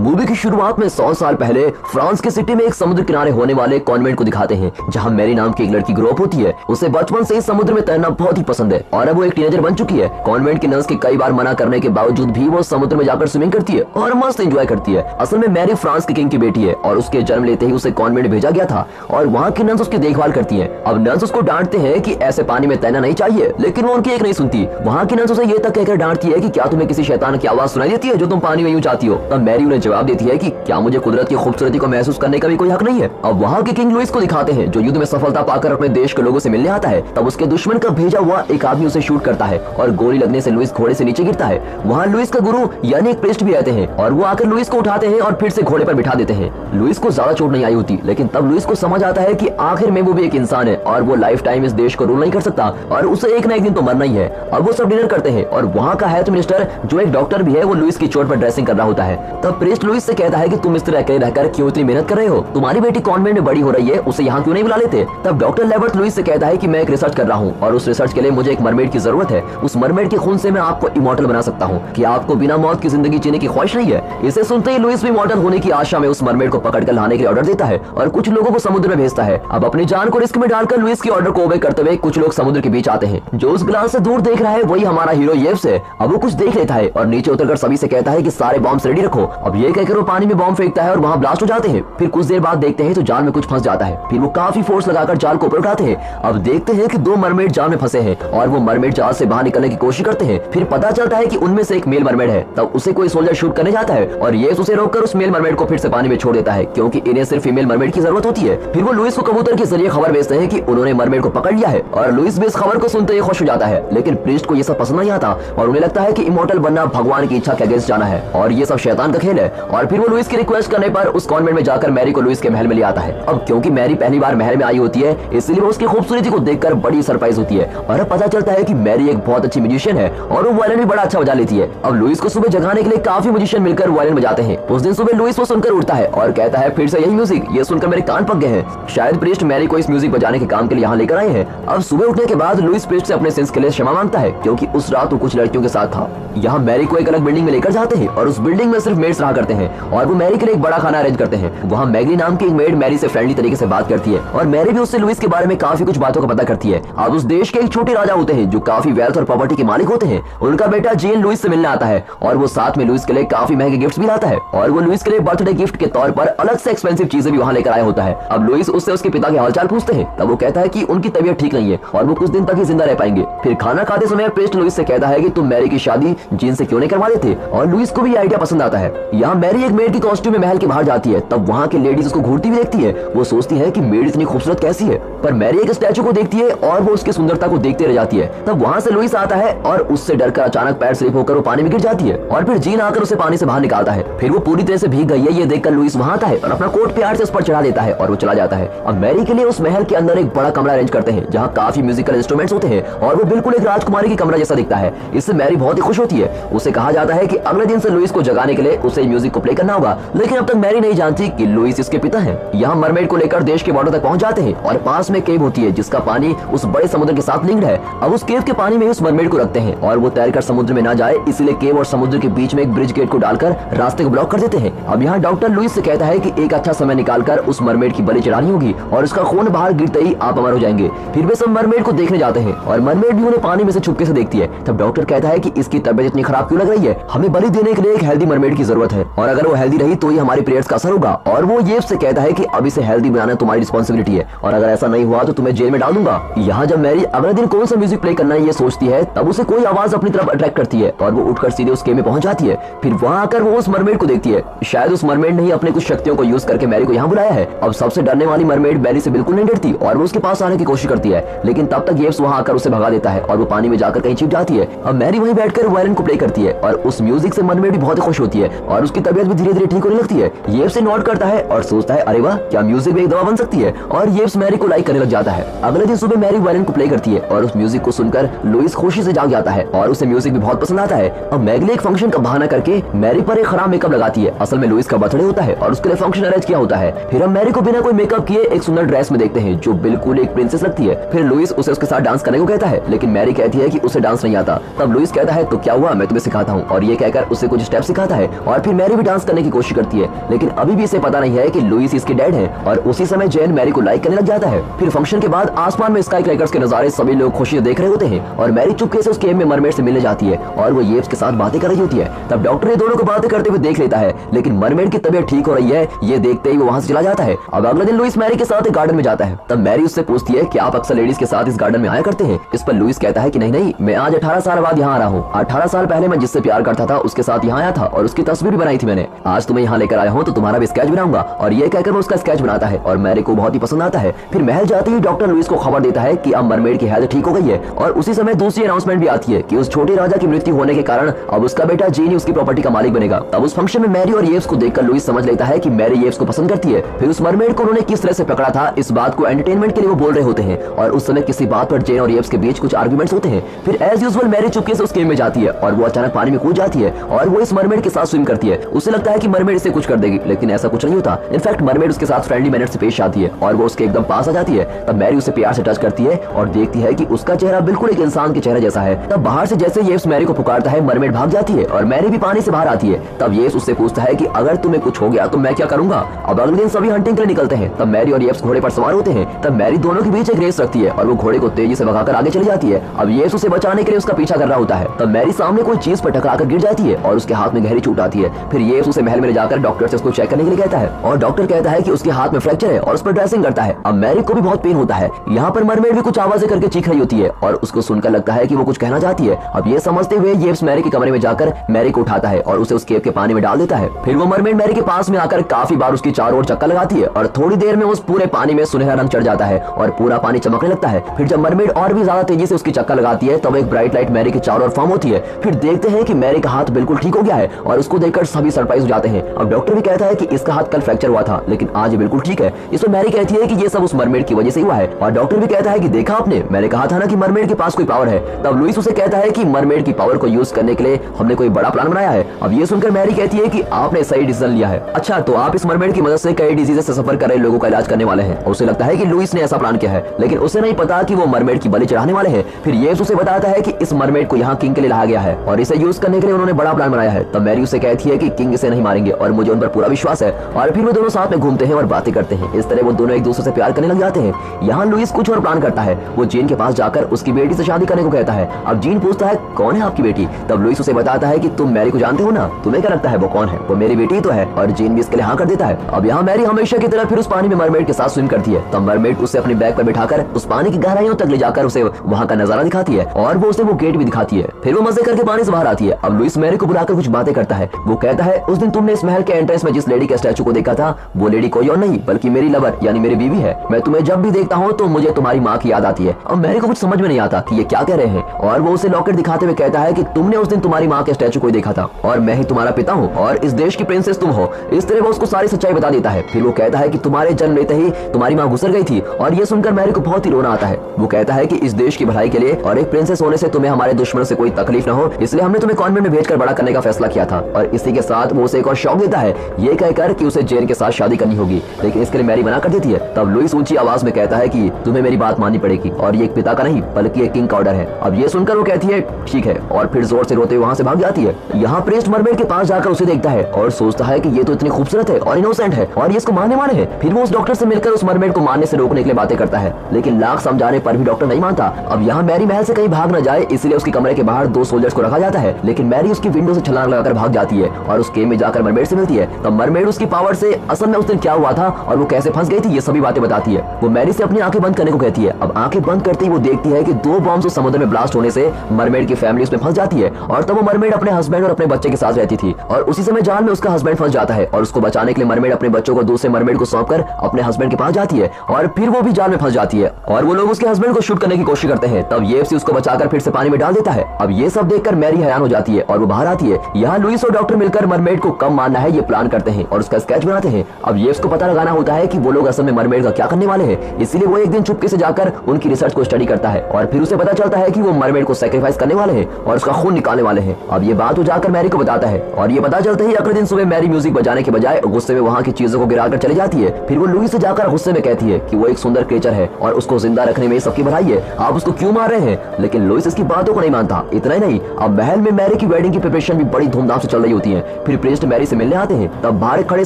Movie की शुरुआत में 100 साल पहले फ्रांस के सिटी में एक समुद्र किनारे होने वाले कॉन्वेंट को दिखाते हैं, जहां मैरी नाम की एक लड़की ग्रो अप होती है। उसे बचपन से ही समुद्र में तैरना बहुत ही पसंद है और अब वो एक टीनेजर बन चुकी है। कॉन्वेंट की नर्स के कई बार मना करने के बावजूद भी वो समुद्र में जाकर स्विमिंग करती है और मस्त एंजॉय करती है। असल में मैरी फ्रांस के किंग की बेटी है और उसके जन्म लेते ही उसे कॉन्वेंट भेजा गया था और वहाँ की नर्स उसकी देखभाल करती है। अब नर्स उसको डांटते हैं कि ऐसे पानी में तैरना नहीं चाहिए, लेकिन वो उनकी एक नहीं सुनती। वहाँ की नर्स उसे ये तक कहकर डांटती है कि क्या तुम्हें किसी शैतान की आवाज सुनाई देती है जो तुम पानी में यूं चाहती हो। तब मैरी उन्हें जवाब देती है कि क्या मुझे कुदरत की खूबसूरती को महसूस करने का भी कोई हक नहीं है। अब वहाँ के किंग लुइस को दिखाते हैं जो युद्ध में सफलता पाकर अपने देश के लोगों से मिलने आता है। तब उसके दुश्मन का भेजा हुआ एक आदमी उसे शूट करता है और गोली लगने से लुइस घोड़े से नीचे गिरता है। वहाँ लुइस का गुरु यानी एक प्रीस्ट भी रहते हैं और वो आकर लुइस को उठाते हैं और फिर से घोड़े पर बिठा देते हैं। लुइस को ज्यादा चोट नहीं आई होती, लेकिन तब लुइस को समझ आता है कि आखिर में वो भी एक इंसान है और वो लाइफ टाइम इस देश को रूल नहीं कर सकता और उसे एक ना एक दिन तो मरना ही है। अब वो सब डिनर करते हैं और वहाँ का हेल्थ मिनिस्टर जो एक डॉक्टर भी है वो लुइस की चोट पर ड्रेसिंग कर रहा होता है। तब प्रीस्ट लुइस से कहता है कि तुम इस तरह अकेले रहकर क्यों इतनी मेहनत कर रहे हो, तुम्हारी बेटी कॉन्वेंट में बड़ी हो रही है, उसे यहाँ क्यों नहीं बुला लेते। तब डॉक्टर लेबर्ट लुइस से कहता है कि मैं एक रिसर्च कर रहा हूँ और उस रिसर्च के लिए मुझे एक मरमेड की जरूरत है। उस मरमेड के खून से मैं आपको इमॉर्टल बना सकता हूँ। कि आपको बिना मौत की जिंदगी जीने की ख्वाहिश नहीं है। इसे सुनते ही लुइस भी इमॉर्टल होने की आशा में उस मरमेड को पकड़ कर लाने के ऑर्डर देता है और कुछ लोगों को समुद्र में भेजता है। अब अपनी जान को रिस्क में डालकर लुइस के ऑर्डर को ओबे करते हुए कुछ लोग समुद्र के बीच आते हैं। जो उस ग्लास से दूर देख रहा है वही हमारा हीरो येव्स है। अब वो कुछ देख लेता है और नीचे उतरकर सभी से कहता है कि सारे बॉम्ब रेडी रखो। अब ये कहकर वो पानी में बॉम्ब फेंकता है और वहाँ ब्लास्ट हो जाते हैं। फिर कुछ देर बाद देखते हैं तो जाल में कुछ फंस जाता है। फिर वो काफी फोर्स लगाकर जाल को ऊपर उठाते हैं। अब देखते हैं कि दो मरमेड जाल में फंसे हैं और वो मरमेड जाल से बाहर निकलने की कोशिश करते हैं। फिर पता चलता है कि उनमें से एक मेल मरमेड है। तब उसे कोई सोल्जर शूट करने जाता है और ये उसे रोककर उस मेल मरमेड को फिर से पानी में छोड़ देता है, क्योंकि इन्हें सिर्फ फीमेल मरमेड की जरूरत होती है। फिर वो लुइस को कबूतर के जरिए खबर भेजते हैं कि उन्होंने मरमेड को पकड़ लिया है और लुइस भी इस खबर को सुनते ही खुश हो जाता है। लेकिन प्रीस्ट को ये सब पसंद नहीं आता और उन्हें लगता है कि इमॉर्टल बनना भगवान की इच्छा के अगेंस्ट जाना है और ये सब शैतान का खेल है। और फिर वो लुइस की रिक्वेस्ट करने पर उस कॉन्वेंट में जाकर मैरी को लुइस के महल में ले आता है। अब क्योंकि मैरी पहली बार महल में आई होती है, इसलिए वो उसकी खूबसूरती को देखकर बड़ी सरप्राइज होती है और अब पता चलता है कि मैरी एक बहुत अच्छी म्यूजिशियन है और वो वायलिन भी बड़ा अच्छा बजा लेती है। अब लुइस को सुबह जगाने के लिए काफी म्यूजिशियन मिलकर वायलिन बजाते हैं। उस दिन सुबह लुइस वो सुनकर उठता है और कहता है फिर से यही म्यूजिक, ये सुनकर मेरे कान पक गए हैं। शायद प्रीस्ट मैरी को इस म्यूजिक बजाने के काम के लिए यहाँ लेकर आए हैं। अब सुबह उठने के बाद लुइस प्रीस्ट से अपने सिंस के लिए क्षमा मांगता है, क्योंकि उस रात वो कुछ लड़कियों के साथ था। यहाँ मैरी को एक अलग बिल्डिंग में लेकर जाते हैं और उस बिल्डिंग में सिर्फ मेड्स रहा करते हैं और वो मैरी के लिए एक बड़ा खाना अरेंज करते हैं। वहाँ मैगली नाम की एक मेड मैरी से फ्रेंडली तरीके से बात करती है और मैरी भी उससे लुइस के बारे में काफी कुछ बातों का पता करती है। अब उस देश के एक छोटे राजा होते हैं जो काफी वेल्थ और प्रॉपर्टी के मालिक होते हैं। उनका बेटा जेन लुइस से मिलने आता है और वो साथ में लुइस के लिए काफी महंगे गिफ्ट्स भी लाता है और वो लुइस के लिए बर्थडे गिफ्ट के तौर पर अलग से एक्सपेंसिव चीजें भी वहाँ लेकर आया होता है। अब लुइस उससे उसके पिता के हालचाल पूछते हैं। तब वो कहता है कि उनकी तबीयत ठीक नहीं है और वो कुछ दिन तक ही जिंदा रह पाएंगे। फिर खाना खाते समय प्रीस्ट लुइस से कहता है कि तुम मैरी की शादी जीन से क्यों नहीं करवा देते और लुइस को भी आइडिया पसंद आता है। यहाँ मैरी एक मेड की कॉस्ट्यूम में महल के बाहर जाती है। तब वहाँ के लेडीज उसको घूरती हुई देखती है। वो सोचती है कि मेड इतनी खूबसूरत कैसी है, पर मैरी एक स्टैचू को देखती है और वो उसकी सुंदरता को देखते रह जाती है। तब वहाँ से लुइस आता है और उससे डरकर अचानक पैर स्लिप होकर वो पानी में गिर जाती है और फिर जीन आकर उसे पानी से बाहर निकालता है। फिर वो पूरी तरह से भीग गई है ये देखकर लुइस वहाँ आता है और अपना कोट प्यार से उस पर चढ़ा देता है और वो चला जाता है। अब मैरी के लिए उस महल के अंदर एक बड़ा कमरा अरेंज करते हैं जहाँ काफी म्यूजिकल इंस्ट्रूमेंट्स होते हैं और वो बिल्कुल एक राजकुमारी की कमरा जैसा दिखता है। इससे मैरी बहुत ही खुश होती है। उसे कहा जाता है कि अगले दिन से लुइस को जगाने के लिए उसे म्यूजिक को प्ले करना होगा, लेकिन अब तक मैरी नहीं जानती कि लुइस इसके पिता हैं। यहाँ मरमेड को लेकर देश के बॉर्डर तक पहुंच जाते हैं और पास में केव होती है जिसका पानी उस बड़े समुद्र के साथ लिंक्ड है। अब उस केव के पानी में उस मरमेड को रखते हैं और वो तैरकर समुद्र में ना जाए इसलिए केव और समुद्र के बीच में एक ब्रिज गेट को डालकर रास्ते को ब्लॉक कर देते हैं। अब यहाँ डॉक्टर लुइस से कहता है कि एक अच्छा समय निकालकर उस मरमेड की बलि चढ़ानी होगी और उसका खून बाहर गिरते ही आप अमर हो जाएंगे। फिर वे सब मरमेड को देखने जाते हैं और मरमेड भी उन्हें पानी में से छुपके से देखती है। तब डॉक्टर कहता है कि इसकी तबीयत इतनी खराब क्यों लग रही है, हमें बलि देने के लिए एक हेल्दी मरमेड की जरूरत है और अगर वो हेल्दी रही तो ही हमारी प्रेयर्स का असर होगा। और वो येव्स से कहता है कि अब इसे हेल्दी बनाना तुम्हारी रिस्पॉन्सिबिलिटी है और अगर ऐसा नहीं हुआ तो तुम्हें जेल में डाल दूंगा। यहाँ जब मैरी अगले दिन कौन सा म्यूजिक प्ले करना है ये सोचती है, तब उसे कोई आवाज अपनी तरफ अट्रैक्ट करती है और वो उठकर सीधे उस केव में पहुंच जाती है। फिर वहाँ आकर वो उस मरमेड को देखती है। शायद उस मरमेड ने ही अपने कुछ शक्तियों को यूज करके मैरी को यहाँ बुलाया है। अब सबसे डरने वाली मरमेड मैरी से बिल्कुल नहीं डरती और वो उसके पास आने की कोशिश करती है, लेकिन तब तक येव्स वहाँ आकर उसे भगा देता है और वो पानी में जाकर कहीं छिप जाती है। अब मैरी वहीं बैठकर वायलिन को प्ले करती है और उस म्यूजिक से मरमेड भी बहुत खुश होती है और उसकी तबीयत भी धीरे धीरे ठीक होने लगती है। येव्स से नोट करता है और सोचता है अरे वाह, क्या म्यूजिक भी एक दवा बन सकती है, और येव्स मैरी को लाइक करने लग जाता है। अगले दिन सुबह मैरी वायलिन को प्ले करती है और उस म्यूजिक को सुनकर लुइस खुशी से जाग जाता है और उसे म्यूजिक भी बहुत पसंद आता है। अब मैगली एक फंक्शन का बहाना करके मैरी पर एक खराब मेकअप लगाती है। असल में लुइस का बर्थडे होता है और उसके लिए फंक्शन अरेंज किया होता है। फिर हम मैरी को बिना कोई मेकअप किए एक सुंदर ड्रेस में देखते हैं जो बिल्कुल एक प्रिंसेस लगती है। फिर लुइस उसे उसके साथ डांस करने को कहता है, लेकिन मैरी कहती है कि उसे डांस नहीं आता। तब लुइस कहता है तो क्या हुआ, मैं तुम्हें सिखाता हूँ, और ये कहकर उसे कुछ स्टेप सिखाता है और फिर मैरी मैरी भी डांस करने की कोशिश करती है, लेकिन अभी भी इसे पता नहीं है कि लुइस इसके डैड है। और उसी समय जेन मैरी को लाइक करने लग जाता है। फिर फंक्शन के बाद आसमान में स्काई क्रैकर्स के नजारे सभी लोग खुशी देख रहे होते हैं और मैरी चुपके से उस केव में मरमेड से मिलने जाती है और वो येव्स के साथ बातें कर रही होती है। तब डॉक्टर ने दोनों को बातें करते हुए देख लेता है, लेकिन मरमेड की तबीयत ठीक हो रही है ये देखते ही वो वहां से चला जाता है। अब अगले दिन लुइस मैरी के साथ एक गार्डन में जाता है। तब मैरी उससे पूछती है कि आप अक्सर लेडीज के साथ इस गार्डन में आया करते हैं। इस पर लुइस कहता है कि नहीं, मैं आज 18 साल बाद यहाँ आ रहा हूँ। 18 साल पहले मैं जिससे प्यार करता था उसके साथ यहाँ आया था और उसकी तस्वीर भी बनाई थी मैंने। आज तुम्हें यहाँ लेकर आया हूँ तो तुम्हारा भी स्केच बनाऊंगा। और ये कहकर वो उसका स्केच बनाता है और मैरी को बहुत ही पसंद आता है। फिर महल जाते ही डॉक्टर लुइस को खबर देता है कि अब मरमेड की हेल्थ ठीक हो गई है। और उसी समय दूसरी अनाउंसमेंट भी आती है कि उस छोटे राजा की मृत्यु होने के कारण अब उसका बेटा जीनी उसकी प्रॉपर्टी का मालिक बनेगा। तब उस फंक्शन में मैरी और येव्स को देखकर लुइस समझ लेता है कि मैरी येव्स को पसंद करती है। फिर उस मरमेड को उन्होंने किस तरह से पकड़ा था इस बात को एंटरटेनमेंट के लिए वो बोल रहे होते हैं और उस समय किसी बात पर जेन और येव्स के बीच कुछ आर्गुमेंट्स होते हैं। फिर एज यूजुअल मैरी चुपके से उस गेम में जाती है और वो अचानक पानी में कूद जाती है और वो इस मरमेड के साथ स्विम करती है। उसे लगता है कि मरमेड इसे कुछ कर देगी, लेकिन ऐसा कुछ नहीं होता। इनफैक्ट मरमेड उसके साथ फ्रेंडली मैनर से पेश आती है और वो उसके एकदम पास आ जाती है। तब मैरी उसे प्यार से टच करती है और देखती है कि उसका चेहरा बिल्कुल एक इंसान के चेहरे जैसा है। तब बाहर से जैसे येव्स मैरी को पुकारता है मरमेड भाग जाती है और मैरी भी पानी से बाहर आती है। तब येव्स उससे पूछता है कि अगर तुम्हें कुछ हो गया तो मैं क्या करूंगा। अब अगले दिन सभी हंटिंग के लिए निकलते हैं। तब मैरी और येव्स घोड़े पर सवार होते हैं। तब मैरी दोनों के बीच एक रेस रखती है और वो घोड़े को तेजी से भगाकर आगे चली जाती है। अब येव्स उसे बचाने के लिए उसका पीछा कर रहा होता है। तब मैरी सामने कोई चीज पर टकराकर गिर जाती है और उसके हाथ में गहरी चोट आती है। फिर येव्स उसे महल में ले जाकर डॉक्टर से उसको चेक करने के लिए कहता है और डॉक्टर कहता है कि उसके हाथ में फ्रैक्चर है और उस पर ड्रेसिंग करता है। अब मैरी को भी बहुत पेन होता है। यहाँ पर मरमेड भी कुछ आवाजें करके चीख रही होती है और उसको सुनकर लगता है कि वो कुछ कहना चाहती है। अब ये समझते हुए येव्स मैरी के कमरे में जाकर मैरी को उठाता है और उसे उस केव के पानी में डाल देता है। फिर वो मरमेड मैरी के पास में आकर काफी बार उसकी चारों ओर चक्कर लगाती है और थोड़ी देर में उस पूरे पानी में सुनहरा रंग चढ़ जाता है और पूरा पानी चमकने लगता है। फिर जब मरमेड और भी ज्यादा तेजी से उसकी चक्कर लगाती है तब एक ब्राइट लाइट मैरी के चारों ओर फॉर्म होती है। फिर देखते हैं कि मैरी का हाथ बिल्कुल ठीक हो गया है और उसको देखकर सभी सरप्राइज हो जाते हैं। अब डॉक्टर भी कहता है कि इसका हाथ कल फ्रैक्चर हुआ था लेकिन आज ये बिल्कुल ठीक है। इस पर मैरी कहती है कि ये सब उस मरमेड की वजह से हुआ है और डॉक्टर भी कहता है कि देखा आपने, मैंने कहा था ना कि मरमेड के पास कोई पावर है। तब लुइस उसे कहता है कि मरमेड की पावर को यूज करने के लिए हमने कोई बड़ा प्लान बनाया है। अब ये सुनकर मैरी कहती है कि आपने सही डिसीजन लिया है। अच्छा, तो आप इस मरमेड की मदद से कई डिजीज से सफर कर रहे लोगों का इलाज करने वाले हैं। उसे लगता है कि लुइस ने ऐसा प्लान किया है, लेकिन उसे नहीं पता कि वो मरमेड की बलि चढ़ाने वाले हैं। फिर येव्स उसे बताता है कि इस मरमेड को यहाँ किंग के लिए लाया गया है और इसे यूज करने के लिए उन्होंने बड़ा प्लान बनाया है। तब मैरी उसे कहती है कि किंग इसे नहीं मारेंगे और मुझे उन पर पूरा विश्वास है। और फिर वो दोनों साथ में घूमते हैं और बातें करते हैं। इस तरह वो दोनों एक दूसरे से प्यार करने लग जाते हैं। यहाँ लुइस कुछ और प्लान करता है। वो जीन के पास जाकर उसकी बेटी से शादी करने को कहता है। अब जीन पूछता है कौन है आपकी बेटी। तब लुइस उसे बताता है कि तुम मैरी को जानते हो ना, तुम्हें क्या लगता है वो कौन है। वो मेरी बेटी तो है। और जीन भी इसके लिए हाँ कर देता है। अब यहाँ मैरी हमेशा की तरह फिर उस पानी में मरमेड के साथ स्विम करती है। तब मरमेड उसे अपने बैग पर बिठाकर उस पानी की गहराइयों तक ले जाकर उसे वहाँ का नजारा दिखाती है और वो उसे वो गेट भी दिखाती है। फिर वो मजे करके पानी से बाहर आती है। अब लुइस मैरी को बुलाकर कुछ बातें करता है। वो कहता है उस दिन तुमने इस महल के एंट्रेंस में जिस लेडी के स्टैचू को देखा था वो लेडी कोई और नहीं बल्कि मेरी लवर यानी मेरी बीवी है। मैं तुम्हें जब भी देखता हूँ तो मुझे तुम्हारी माँ की याद आती है। अब मैरी को कुछ समझ में नहीं आता कि ये क्या कह रहे हैं और वो उसे लॉकेट दिखाते हुए कहता है कि तुमने उस दिन तुम्हारी माँ के स्टैचू को देखा था और मैं ही तुम्हारा पिता हूँ और इस देश की प्रिंसेस तुम हो। इस तरह वो उसको सारी सच्चाई बता देता है। फिर वो कहता है कि तुम्हारे जन्म लेते ही तुम्हारी माँ गुजर गई थी और ये सुनकर मैरी को बहुत ही रोना आता है। वो कहता है कि इस देश की भलाई के लिए और एक प्रिंसेस होने से तुम्हें हमारे दुश्मनों से कोई तकलीफ न हो, इसलिए हमने तुम्हें कॉन्वेंट में भेजकर बड़ा करने का फैसला किया था। और इसी के साथ वो उसे एक और शौक देता है, ये कहकर कि उसे जेन के साथ शादी करनी होगी, लेकिन इसके लिए मैरी मना कर देती है। तब लुइस ऊंची आवाज में कहता है कि तुम्हें मेरी बात माननी पड़ेगी और ये एक पिता का नहीं बल्कि एक किंग का ऑर्डर है। अब ये सुनकर वो कहती है ठीक है और फिर जोर से रोते हुए वहाँ से भाग जाती है। यहाँ प्रिंस मरमेड के पास जाकर उसे देखता है और सोचता है कि ये तो इतनी खूबसूरत है और इनोसेंट है और ये इसको मारने वाले है। फिर वो उस डॉक्टर से मिलकर उस मरमेड को मारने से रोकने के लिए बातें करता है, लेकिन लाख समझाने पर भी डॉक्टर नहीं मानता। अब यहाँ मैरी महल से कहीं भाग न जाए इसलिए उसके कमरे के बाहर 2 सोल्जर्स को रखा जाता है, लेकिन मैरी उसकी विंडो से छलांग लगाकर भाग जाती है और उस केव में जाकर मरमेड से मिलती है। तब मरमेड उसकी पावर से असल में उस दिन क्या हुआ था और वो कैसे फंस गई थी ये सभी बातें बताती है। वो मैरी से अपनी आंखें बंद करने को कहती है। अब आंखें बंद करते ही वो देखती है कि 2 बॉम्ब उस समुद्र में ब्लास्ट होने से मरमेड की फैमिली उसमें फंस जाती है और तब वो मरमेड अपने हस्बैंड और अपने बच्चे के साथ रहती थी और उसी समय जाल में उसका हस्बैंड फंस जाता है और उसको बचाने के लिए मरमेड अपने बच्चों को दूसरे मरमेड को सौंपकर अपने हस्बैंड के पास जाती है और फिर वो भी जाल में फंस जाती है और वो लोग उसके हस्बैंड को शूट करने की कोशिश करते हैं। तब येव्स उसको बचाकर फिर से पानी में डाल देता है। अब ये सब देखकर मैरी हैरान हो जाती है और वो बाहर आती है। यहाँ लुइस और डॉक्टर मिलकर मरमेड को कम मारना है ये प्लान करते हैं और उसका स्केच बनाते हैं। अब येव्स को पता लगाना होता है कि वो लोग असल में मरमेड का क्या करने वाले हैं, इसलिए वो एक दिन चुपके से जाकर उनकी रिसर्च को स्टडी करता है और फिर उसे पता चलता है कि वो मरमेड को सैक्रिफाइस करने वाले हैं और उसका खून निकालने वाले हैं। अब ये बात वो जाकर मैरी को बताता है और ये पता चलते ही अगले दिन सुबह मैरी म्यूजिक बजाने के बजाय गुस्से में वहाँ की चीजों को गिराकर चली जाती है। फिर वो लुइस से जाकर गुस्से में कहती है कि वो एक सुंदर क्रिएचर है और उसको जिंदा रखने में सबकी भलाई है, आप उसको क्यों मार रहे हैं। लेकिन लुइस इसकी बातों को नहीं मानता। इतना ही नहीं, अब महल में मैरी की वेडिंग की प्रिपरेशन भी बड़ी धूमधाम से चल रही होती है। फिर प्रेस्ट मैरी से मिलने आते हैं। तब बाहर खड़े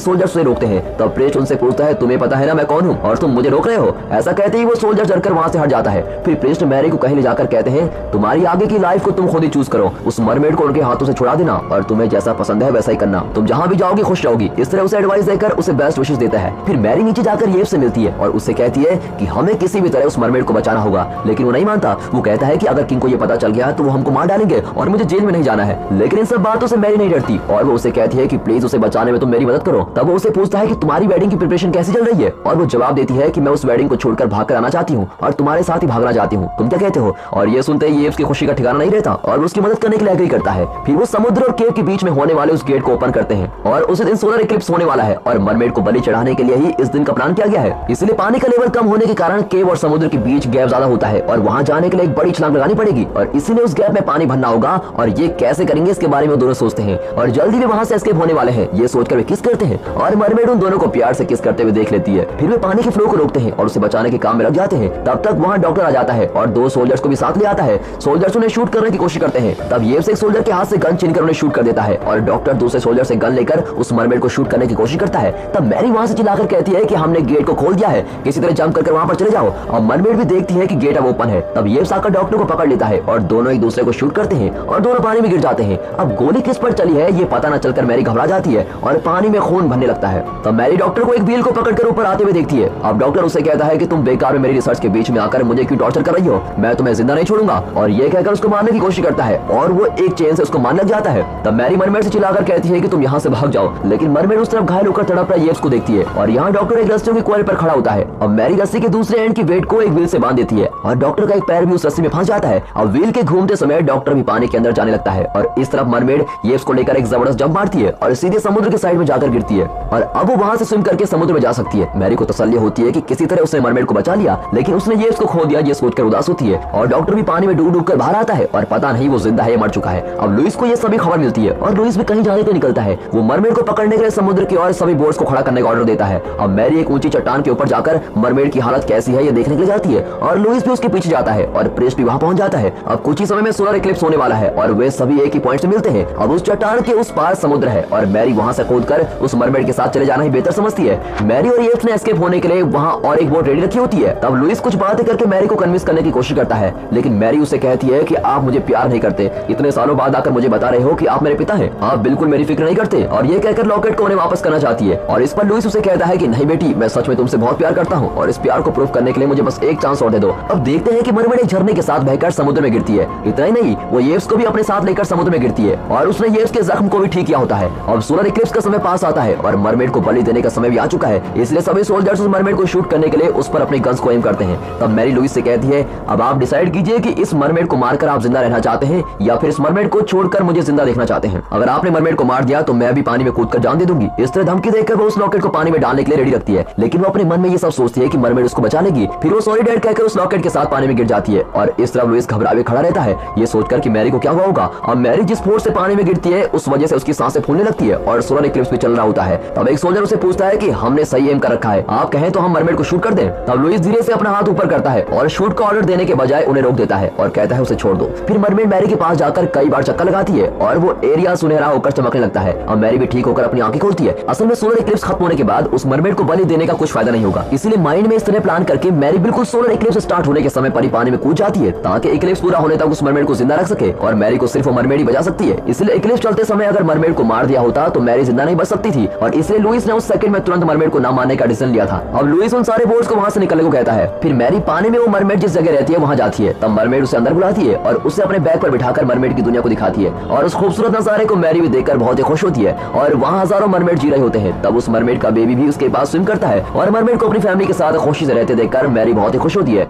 सोल्जर्स उसे रोकते हैं। तब प्रेस्ट उनसे पूछता है, तुम्हें पता है ना मैं कौन हूँ और तुम मुझे रोक रहे हो? ऐसा कहते ही वो सोल्जर डरकर वहाँ से हट जाता है। फिर प्रेस्ट मैरी को कहीं ले जाकर कहते हैं, तुम्हारी आगे की लाइफ को तुम खुद ही चूज करो, उस मरमेड को उनके हाथों से छुड़ा देना और तुम्हें जैसा पसंद है वैसा ही करना, तुम जहाँ भी जाओगी खुश रहोगी। इस तरह उसे एडवाइस देकर उसे बेस्ट विशेष देता है। फिर मैरी नीचे जाकर येव से मिलती है और उससे कहती है कि हमें किसी भी तरह उस मरमेड को बचाना होगा, लेकिन वो नहीं मानता। वो कहता है कि अगर किंग को ये पता चल गया तो वो हमको मार डालेंगे और मुझे जेल में नहीं जाना है। लेकिन इन सब बातों से मैरी नहीं डरती और वो उसे कहती है कि प्लीज उसे बचाने में तुम मेरी मदद करो। तब वो उसे पूछता है कि तुम्हारी वेडिंग की प्रिपरेशन कैसी चल रही है और वो जवाब देती है कि मैं उस वेडिंग को छोड़कर भाग कर आना चाहती हूँ और तुम्हारे साथ ही भागना चाहती हूँ, तुम क्या कहते हो? और ये सुनते ही येव्स की खुशी का ठिकाना नहीं रहता और उसकी मदद करने के लिए एग्री करता है। फिर वो समुद्र और केव के बीच में होने वाले उस गेट को ओपन करते हैं और उस दिन सोलर इक्लिप्स होने वाला है और मरमेड को बलि चढ़ाने के लिए ही इस दिन का प्लान किया गया है। इसलिए पानी का लेवल कम होने के कारण केव और समुद्र के बीच गैप ज्यादा होता है और वहाँ जाने के लिए एक बड़ी छलांग लगानी पड़ेगी और इसीलिए उस गैप में पानी भरना होगा और ये कैसे करेंगे इसके बारे में दोनों सोचते हैं और जल्दी वे वहाँ से एस्केप होने वाले हैं। ये सोचकर वे किस करते हैं और मरमेड उन दोनों को प्यार से किस करते हुए देख लेती है। फिर वे पानी के फ्लो को रोकते हैं और उसे बचाने के काम में लग जाते हैं। तब तक वहाँ डॉक्टर आ जाता है और दो सोल्जर्स को भी साथ ले आता है। सोल्जर्स उन्हें शूट करने की कोशिश करते हैं। तब येव्स एक सोल्जर के हाथ से गन छीनकर उन्हें शूट कर देता है और डॉक्टर दूसरे सोल्जर से गन लेकर उस मरमेड को शूट करने की कोशिश करता है। तब मैरी वहाँ से चिल्लाकर कहती है कि हमने गेट को खोल दिया है, किसी तरह जंप करके वहाँ पर चले जाओ। और मरमेड भी देखती है कि गेट अब ओपन है। तब येव्स आकर डॉक्टर को पकड़ लेता है और दोनों एक दूसरे को शूट करते हैं और दोनों पानी में गिर जाते हैं। अब गोली किस पर चली है ये पता न चलकर मैरी घबरा जाती है और पानी में खून भरने लगता है। तब मैरी डॉक्टर को एक व्हील को पकड़कर ऊपर आते हुए देखती है। अब डॉक्टर उसे कहता है कि तुम बेकार में मेरी रिसर्च के बीच में आकर मुझे क्यों टॉर्चर कर रही हो, मैं तुम्हें जिंदा नहीं छोड़ूंगा। और ये कहकर उसको मारने की कोशिश करता है और वो एक चेन से उसको मारने लग जाता है। तब मैरी मरमेड से चिल्लाकर कहती है कि तुम यहाँ से भाग जाओ, लेकिन मरमेड उस तरफ घायल होकर तड़प रहा येव्स को देखती है और यहाँ डॉक्टर एक रस्सियों की कॉइल पर खड़ा होता है। अब मैरी रस्सी के दूसरे एंड की वेट को एक व्हील से बांध देती है और डॉक्टर का एक पैर भी उस रस्सी में फंस जाता है। अब व्हील के घूमते समय डॉक्टर भी पानी के अंदर जाने लगता है और इस तरफ मरमेड येव्स को लेकर एक जबरदस्त जंप मारती है और सीधे समुद्र के साइड में जाकर गिरती है और अब वो वहाँ से स्विम करके समुद्र में जा सकती है। मैरी को तसल्ली होती है कि किसी तरह उसने मरमेड को बचा लिया, लेकिन उसने येव्स को खो दिया ये सोचकर उदास होती है। और डॉक्टर भी पानी में डूब डूब कर बाहर आता है और पता नहीं वो जिंदा है या मर चुका है। अब लुइस को ये सभी खबर मिलती है और लुइस भी कहीं जाने को निकलता है। वो मरमेड को पकड़ने के लिए समुद्र की ओर सभी बोट्स को खड़ा करने का ऑर्डर देता है। अब मैरी एक ऊंची चट्टान के ऊपर जाकर मरमेड की हालत कैसी है ये देखने के लिए जाती है और लुइस भी उसके पीछे जाता है और प्रेस्ट भी वहाँ पहुंच जाता है। अब कुछ ही समय में सोलर इक्लिप्स होने वाला है और वे सभी एक ही पॉइंट से मिलते हैं। अब उस चट्टान के उस पार समुद्र है और मैरी वहाँ से कूदकर उस मरमेड के साथ चले जाना ही बेहतर समझती है। मैरी और येव्स ने एस्केप होने के लिए वहाँ और एक बोट रेडी रखी होती है। तब लुइस कुछ बातें करके मैरी को कन्विंस करने की कोशिश करता है, लेकिन मैरी उसे कहती है कि आप मुझे प्यार नहीं करते, इतने सालों बाद आकर मुझे बता रहे हो कि आप मेरे पिता हैं, आप बिल्कुल मेरी फिक्र नहीं करते। और ये कहकर लॉकेट को उन्हें वापस करना चाहती है और इस पर लुइस उसे कहता है कि नहीं बेटी, मैं सच में तुमसे बहुत प्यार करता हूँ और इस प्यार को प्रूव करने के लिए मुझे बस एक चांस और दे दो। अब देखते हैं कि मरमेड एक झरने के साथ बहकर समुद्र में गिरती है। इतना ही नहीं, वो येव्स को भी अपने साथ लेकर समुद्र में गिरती है और उसने येव्स के जख्म को भी ठीक किया होता है। अब सोलर इक्लिप्स का समय पास आता है और मरमेड को बलि देने का समय भी आ चुका है, इसलिए सभी सोल्जर्स उस मरमेड को शूट करने के लिए उस पर अपनी गन्स को एम करते हैं। तब मैरी लुइस से कहती है, अब आप डिसाइड कीजिए कि इस मरमेड को मारकर आप जिंदा रहना चाहते हैं या फिर इस मरमेड को छोड़कर मुझे जिंदा देखना चाहते हैं। अगर आपने मरमेड को मार दिया तो मैं भी पानी में कूदकर जान दे दूंगी। इस तरह धमकी देकर वो उस लॉकेट को पानी में डालने के लिए रेडी रखती है, लेकिन वो अपने मन में ये सब सोचती है कि मरमेड उसको बचा लेगी। फिर वो सॉरी डैड कहकर उस लॉकेट के साथ पानी में गिर जाती है और इस तरह लुइस घबरा हुए खड़ा रहता है, ये सोचकर कि मैरी को क्या हुआ होगा। अब मैरी जिस फोर्स से पानी में गिरती है उस वजह से उसकी सांसें फूलने लगती है और सोलर इक्लिप्स भी चल रहा होता है। तब एक सोल्जर उसे पूछता है कि हमने सही एम कर रखा है, आप कहें तो हम मरमेड को शूट कर दें। तब लुइस धीरे से अपना हाथ ऊपर करता है और शूट का ऑर्डर देने के बजाय उन्हें रोक देता है और कहता है उसे छोड़ दो। फिर मरमेड मैरी के पास जाकर कई बार चक्कर लगाती है और वो एरिया सुनहरा होकर चमकने लगता है। अब मैरी भी ठीक होकर अपनी आंखें खोलती है। असल में सोलर इक्लिप्स खत्म होने के बाद उस मरमेड को बलि देने का कुछ फायदा नहीं होगा, इसलिए माइंड में इस तरह प्लान करके मैरी बिल्कुल सोलर इक्लिप्स स्टार्ट होने के समय पर ही पानी में कूद जाती है ताकि इक्लिप्स पूरा होने तक उस मरमेड को जिंदा रख सके और मैरी को सिर्फ वो मरमेड ही बचा सकती है। इसलिए इक्लिप्स चलते समय अगर मरमेड को मार दिया होता तो मैरी जिंदा नहीं बच सकती थी और इसलिए लुइस ने उस सेकंड में तुरंत मरमेड को न मारने का डिसीजन लिया था। अब लुइस उन सारे बोट्स को वहां से निकलने को कहता है। फिर मैरी पानी में वो मरमेड जिस जगह रहती है वहां जाती है। तब मरमेड उसे अंदर बुलाती है और उसे अपने बैग पर बिठाकर मरमेड की दुनिया को दिखाती है और उस खूबसूरत नजारे को मैरी भी देखकर बहुत ही खुश होती है और वहाँ हजारों मरमेड जी रहे होते हैं। तब उस मरमेड का बेबी भी उसके पास स्विम करता है और मरमेड को अपनी फैमिली के साथ खुशी से रहते देखकर मैरी बहुत ही खुश होती है।